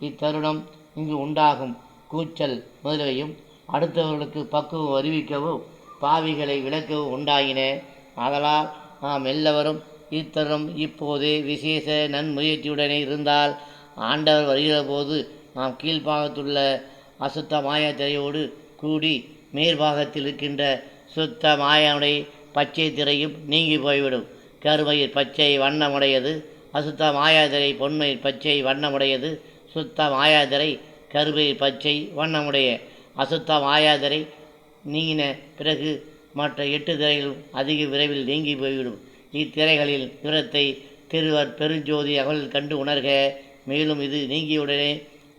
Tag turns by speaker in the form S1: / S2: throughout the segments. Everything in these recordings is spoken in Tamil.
S1: இத்தருணம் இங்கு உண்டாகும் கூச்சல் முதலியவையும் அடுத்தவர்களுக்கு பக்குவம் அறிவிக்கவும் பாவிகளை விளக்கவும் உண்டாயின. ஆதலால் நாம் எல்லவரும் இத்தருணம் இப்போதே விசேஷ நன்முயற்சியுடனே இருந்தால் ஆண்டவர் வருகிற போது நாம் கீழ்ப்பாகத்துள்ள அசுத்த மாயத்திரையோடு கூடி மேற்பாகத்தில் இருக்கின்ற சுத்த மாயனுடைய பச்சை திரையும் நீங்கி போய்விடும். கருமயிர் பச்சை வண்ணமுடையது, அசுத்த மாயாதிரை பொன்மயிர் பச்சை வண்ணமுடையது. சுத்த மாயாதிரை கருமயிர் பச்சை வண்ணமுடைய அசுத்த மாயாதிரை நீங்கின பிறகு மற்ற 8 திரைகளும் அதிக விரைவில் நீங்கி போய்விடும். இத்திரைகளில் விவரத்தை திருவர் பெருஞ்சோதி அகலில் கண்டு உணர்க. மேலும் இது நீங்கியுடனே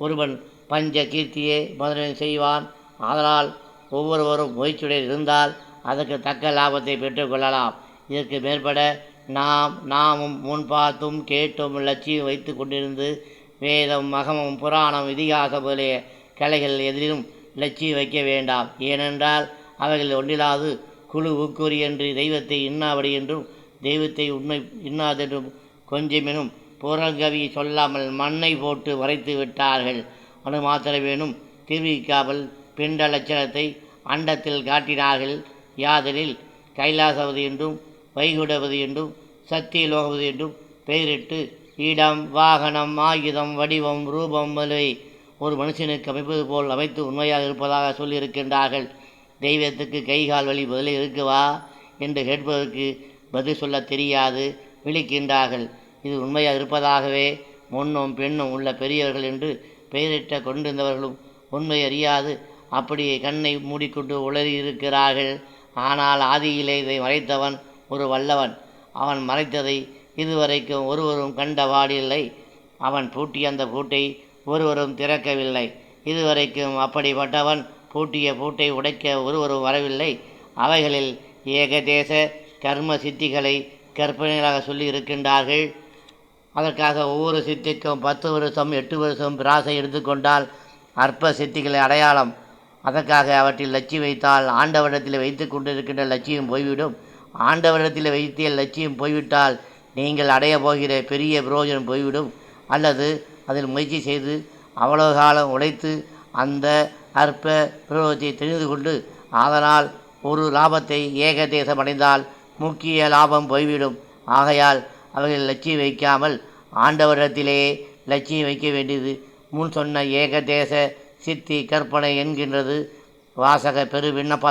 S1: ஒருவன் பஞ்ச கீர்த்தியை முதலில் செய்வான். ஆதலால் ஒவ்வொருவரும் முயற்சியுடன் இருந்தால் அதற்கு தக்க லாபத்தை பெற்றுக்கொள்ளலாம். இதற்கு மேற்பட நாமும் முன்பார்த்தும் கேட்டும் லட்சியம் வைத்து கொண்டிருந்து வேதம், மகமம், புராணம், இதிகாசம் முதலிய கலைகள் எதிலும் லட்சியம் வைக்க வேண்டாம். ஏனென்றால் அவைகள் ஒன்றிலாது குழு ஊக்குறி என்று தெய்வத்தை இன்னாபடி என்றும் தெய்வத்தை உண்மை இன்னாதென்றும் கொஞ்சமெனும் புறங்கவி சொல்லாமல் மண்ணை போட்டு மறைத்து விட்டார்கள். அணு மாத்திரமேனும் தெரிவிக்காமல் பிண்ட லட்சணத்தை அண்டத்தில் காட்டினார்கள். யாதெனில் கைலாசபதி என்றும் வைகுடபதி என்றும் சத்தியலோகபதி என்றும் பெயரிட்டு இடம், வாகனம், ஆயுதம், வடிவம், ரூபம் முதலியவை ஒரு மனுஷனுக்கு அமைப்பது போல் அமைத்து உண்மையாக இருப்பதாக சொல்லியிருக்கின்றார்கள். தெய்வத்துக்கு கைகால் வலி முதலில் இருக்குவா என்று கேட்பதற்கு பதில் சொல்ல தெரியாது விழிக்கின்றார்கள். இது உண்மையாக இருப்பதாகவே முன்னும் பெண்ணும் உள்ள பெரியவர்கள் என்று பெயரிட்ட கொண்டிருந்தவர்களும் உண்மை அறியாது அப்படியே கண்ணை மூடிக்கொண்டு உளறி இருக்கிறார்கள். ஆனால் ஆதியிலே இதை மறைத்தவன் ஒரு வல்லவன். அவன் மறைத்ததை இதுவரைக்கும் ஒருவரும் கண்டபாடில்லை. அவன் பூட்டிய அந்த பூட்டை ஒருவரும் திறக்கவில்லை. இதுவரைக்கும் அப்படிப்பட்டவன் பூட்டிய பூட்டை உடைக்க ஒருவரும் வரவில்லை. அவைகளில் ஏகதேச கர்ம சித்திகளை கற்பனைகளாக சொல்லி இருக்கின்றார்கள். அதற்காக ஒவ்வொரு சித்திக்கும் 10 வருஷம் 8 வருஷம் பிராசை எடுத்துக்கொண்டால் அற்ப சித்திகளை அடையாளம். அதற்காக அவற்றில் லட்சியம் வைத்தால் ஆண்டவரிடத்தில் வைத்து கொண்டிருக்கின்ற லட்சியம் போய்விடும். ஆண்டவரிடத்தில் வைத்திய லட்சியம் போய்விட்டால் நீங்கள் அடைய போகிற பெரிய பிரயோஜனம் போய்விடும். அல்லது அதில் முயற்சி செய்து அவ்வளவு காலம் உழைத்து அந்த அற்ப பிரயோகத்தை தெரிந்து கொண்டு அதனால் ஒரு லாபத்தை ஏகதேசம் அடைந்தால் முக்கிய லாபம் போய்விடும். ஆகையால் அவைகள் லட்சியம் வைக்காமல் ஆண்டவரிடத்திலேயே லட்சியம் வைக்க வேண்டியது முன் சொன்ன ஏகதேச சித்தி கற்பனை என்கின்றது. வாசக பெரு விண்ணப்ப